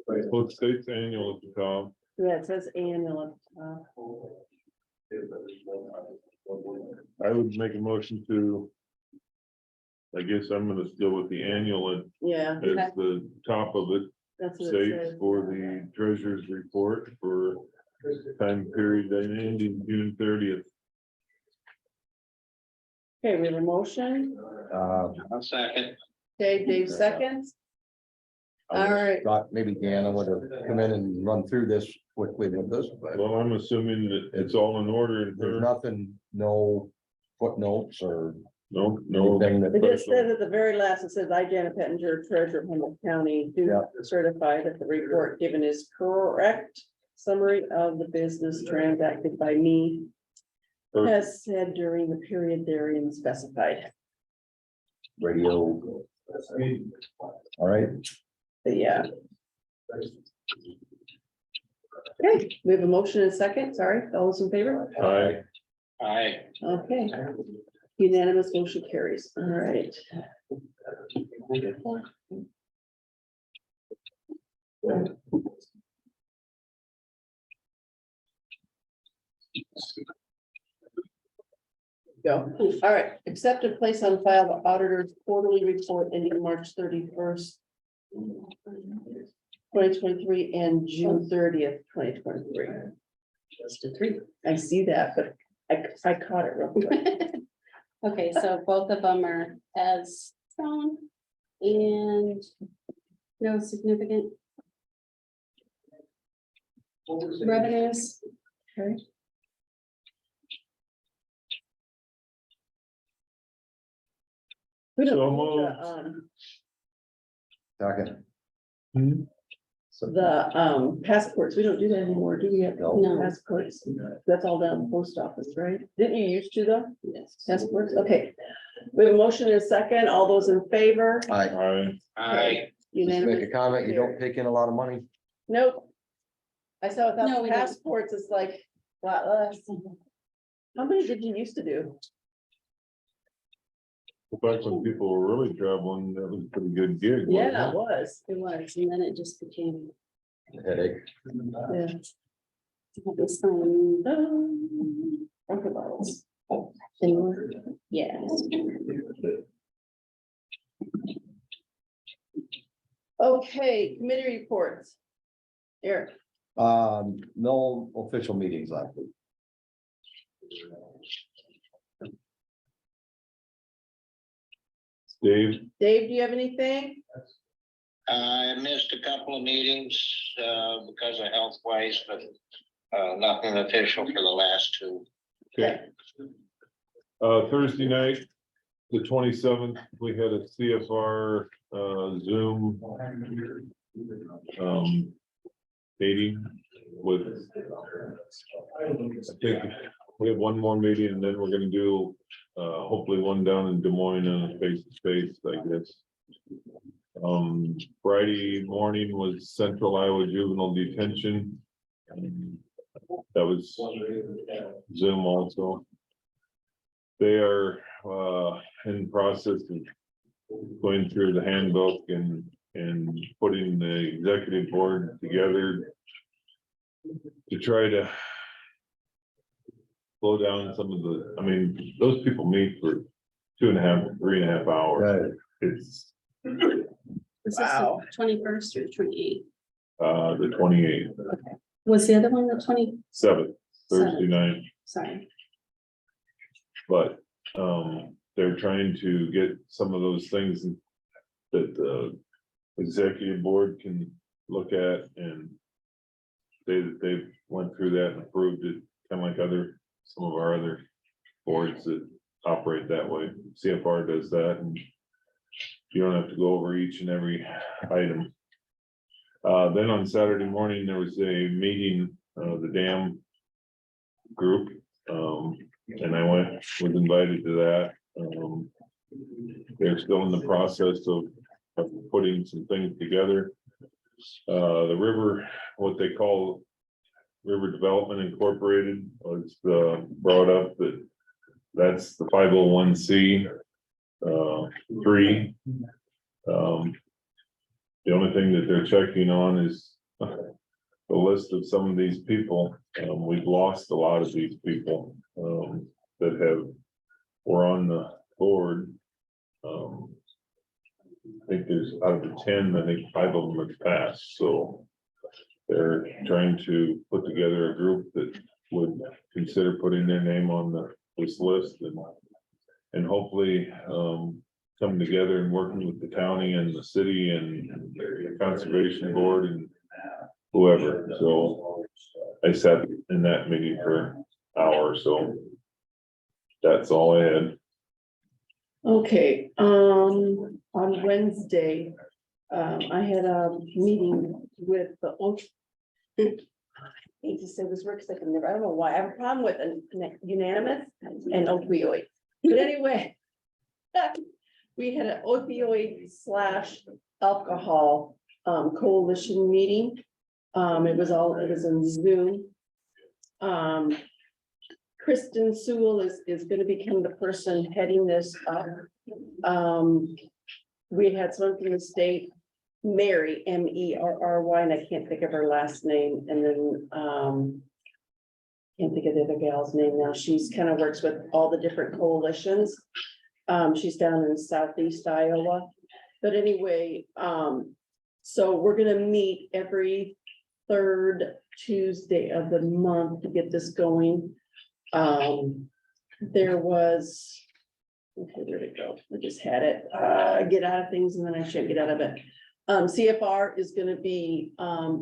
Well, it states annual at the top.
Yeah, it says annual. At the top.
I would make a motion to. I guess I'm gonna go with the annual
Yeah,
as the top of it,
that's what it
states
says.
for the treasurer's report for time period ending June 30th.
Okay, we have a motion.
I'll second.
Okay, Dave seconds.
I
All right.
thought maybe Deanna would have come in and run through this quickly with this, but
Well, I'm assuming that it's all in order in
there's
her.
nothing, no footnotes or
No.
anything that.
It just says at the very last, it says, I, Janet Pettinger, treasurer of Humboldt County, do
Yeah.
certify that the report given is correct summary of the business transacted by me as said during the period therein specified.
Radio. All right,
But yeah. Okay, we have a motion and a second. Sorry, all those in favor?
Aye.
I,
Okay. Unanimous motion carries. All right. Go. All right, accept and place on file the auditor's quarterly report ending March 31st. 2023 and June 30th, 2023. Just a three. I see that, but I caught it real quick.
Okay, so both of them are as shown and no significant revenues.
Okay. We don't
So
need
moved.
second.
the passports, we don't do that anymore, do we have
No.
passports? That's all down in the post office, right? Didn't you used to though?
Yes.
Passports, okay. We have a motion and a second, all those in favor?
I
Aye.
I,
just make
Unanimous.
a comment, you don't take in a lot of money.
Nope. I saw
No,
without
we
the
don't.
passports, it's like, a lot less. How many did you used to do?
Back when people were really traveling, that was a pretty good gig. wasn't
Yeah,
it?
it was.
It was, and then it just became.
Headache.
Yeah.
This one,
Water bottles.
yeah.
Okay, committee reports. Eric,
No official meetings last week.
Dave,
Dave, do you have anything?
I missed a couple of meetings, because of health wise, but, nothing official for the last two.
okay. Thursday night, the 27th, we had a CFR, Zoom. Meeting with. I think we have one more meeting and then we're gonna do, hopefully one down in Des Moines on a face to face, I guess. Friday morning was Central Iowa Juvenile Detention. That was Zoom also. They are in the process of going through the handbook and putting the executive board together to try to slow down some of the, I mean, those people meet for 2.5, 3.5 hours.
Right.
It's
This is the 21st or 28th.
the 28th,
Was the other one the 27th?
7th, Thursday night,
Sorry.
but they're trying to get some of those things that the executive board can look at, and they went through that and approved it, kind of like some of our other boards that operate that way. CFR does that, and you don't have to go over each and every item. Then on Saturday morning, there was a meeting, the dam group, and I was invited to that. They're still in the process of putting some things together. The river, what they call River Development Incorporated, was brought up that's the 501c 3. The only thing that they're checking on is the list of some of these people. We've lost a lot of these people that were on the board. I think there's out of the 10, I think 5 of them have passed, so they're trying to put together a group that would consider putting their name on this list, and hopefully come together and working with the county and the city and the conservation board and whoever. So I sat in that meeting for an hour, so that's all I had.
Okay, on Wednesday, I had a meeting with the I hate to say this works, I can never, I don't know why, I have a problem with a unanimous and opioid, but anyway. We had an opioid / alcohol coalition meeting. It was in Zoom. Kristen Sewell is gonna become the person heading this up. We had someone from the state, Mary, Merry, and I can't think of her last name, and then can't think of the other gal's name now. She's kind of works with all the different coalitions. She's down in southeast Iowa, but anyway, so we're gonna meet every 3rd Tuesday of the month to get this going. There was, okay, there we go, I just had it, get out of things and then I should get out of it. CFR is gonna be,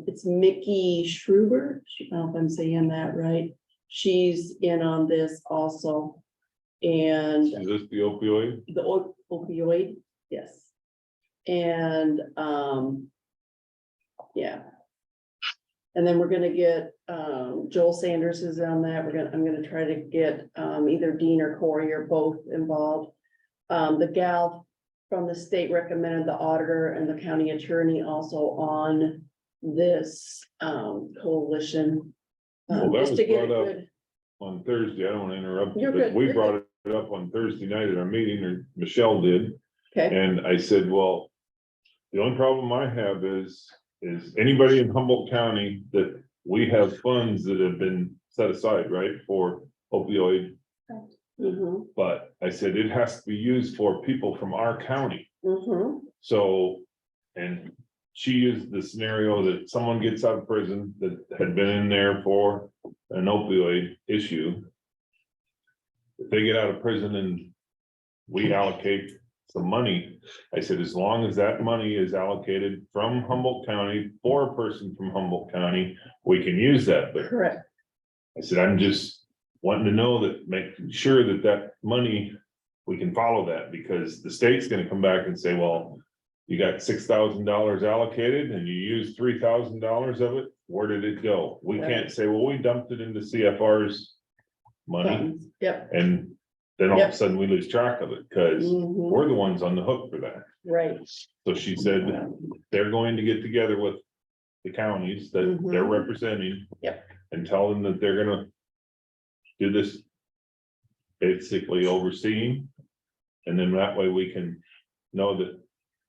it's Mickey Schruber, I don't know if I'm saying that right. She's in on this also. And
Is this the opioid?
the opioid, yes. And, yeah. And then we're gonna get, Joel Sanders is on that. I'm gonna try to get, either Dean or Corey or both involved. The gal from the state recommended the auditor and the county attorney also on this, coalition.
Well, that
just
was
to get it
brought up
good.
on Thursday. I don't want to interrupt you,
You're
but
good,
we
you're
brought it up on Thursday night at our meeting, or Michelle did.
Okay,
And I said, well, the only problem I have is anybody in Humboldt County that we have funds that have been set aside, right, for opioid.
mhm,
But I said, it has to be used for people from our county.
mhm,
So, and she used the scenario that someone gets out of prison that had been in there for an opioid issue. If they get out of prison and we allocate some money, I said, as long as that money is allocated from Humboldt County for a person from Humboldt County, we can use that. But
correct,
I said, I'm just wanting to know that, making sure that money, we can follow that, because the state's gonna come back and say, well, you got $6,000 allocated and you used $3,000 of it, where did it go? We can't say, well, we dumped it into CFR's money,
yep.
and then all of
Yep.
a sudden we lose track of it, because
Mhm.
we're the ones on the hook for that.
right,
So she said they're going to get together with the counties that they're
Mhm.
representing.
Yep.
And tell them that they're gonna do this basically overseeing. And then that way we can know that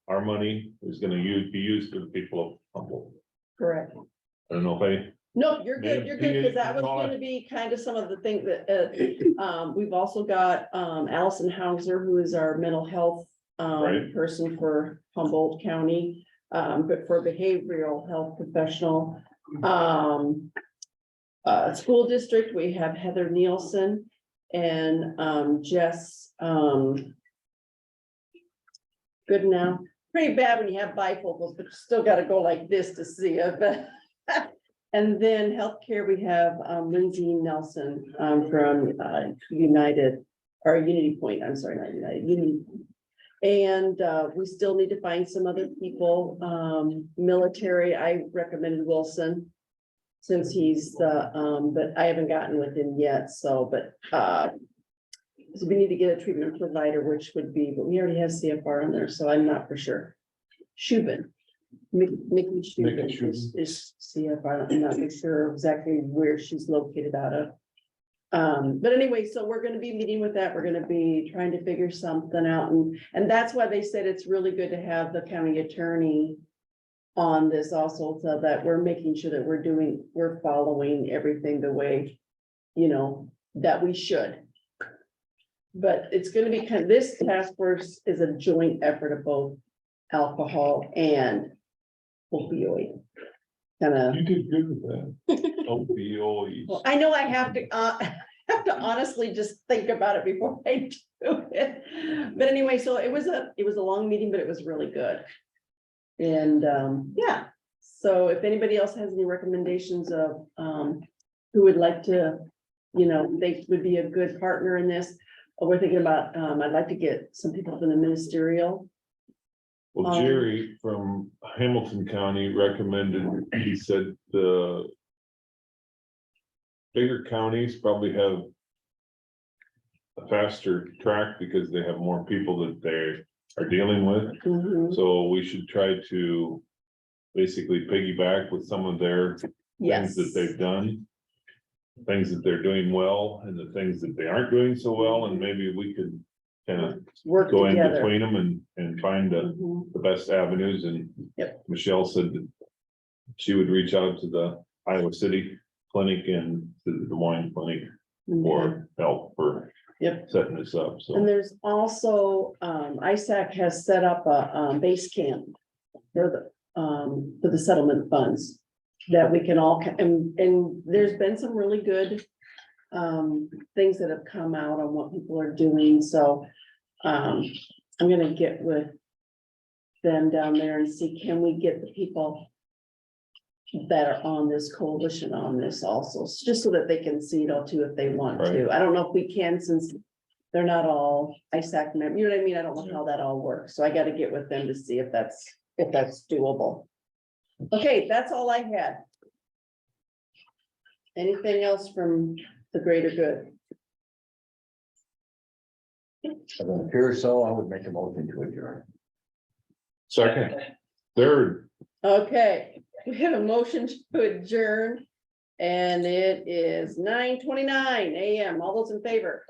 our money is gonna be used for the people of Humboldt.
correct.
I don't know if
No, you're good, because that was
Maybe-
gonna be kind of some of the things that, we've also got, Allison Hauser, who is our mental health,
Right.
person for Humboldt County, but for behavioral health professional. School district, we have Heather Nielsen and, Jess, good now, pretty bad when you have bifocals, but you still gotta go like this to see it. And then healthcare, we have Lindsay Nelson from United, or Unity Point, I'm sorry, not United, Unity. And we still need to find some other people. Military, I recommended Wilson. Since he's the, but I haven't gotten with him yet, so, but so we need to get a treatment provider, which would be, but we already have CFR on there, so I'm not for sure. Shubin. Nikki Shubin is CFR, I'm not sure exactly where she's located out of. But anyway, so we're gonna be meeting with that, we're gonna be trying to figure something out, and that's why they said it's really good to have the county attorney on this also, so that we're making sure that we're following everything the way, that we should. But it's gonna be this task force is a joint effort of both alcohol and opioid.
you did good with that. Opioids.
Well, I know I have to, have to honestly just think about it before I do it. But anyway, so it was a long meeting, but it was really good. And, yeah, so if anybody else has any recommendations of, who would like to, they would be a good partner in this. We're thinking about, I'd like to get some people from the ministerial.
Well, Jerry from Hamilton County recommended, he said the bigger counties probably have a faster track because they have more people that they are dealing with.
Mhm,
So we should try to basically piggyback with some of their
yes.
things that they've done. Things that they're doing well and the things that they aren't doing so well, and maybe we could kind of
Work
go in
together.
between them and find
Mhm,
the best avenues. And
Yep.
Michelle said that she would reach out to the Iowa City Clinic and to the Des Moines Clinic
mhm.
for help for
Yep.
setting this up,
And
so.
there's also, ISAC has set up a base camp for the settlement funds. That we can all, and there's been some really good things that have come out on what people are doing, so I'm gonna get with them down there and see, can we get the people that are on this coalition on this also, just so that they can see it all too if they want to.
Right.
I don't know if we can, since they're not all ISAC members, you know what I mean? I don't know how that all works, so I gotta get with them to see if that's doable. Okay, that's all I had. Anything else from the greater good?
If it appears so, I would make a motion to adjourn.
Second, third,
Okay, we have a motion to adjourn. And it is 9:29 AM. All those in favor?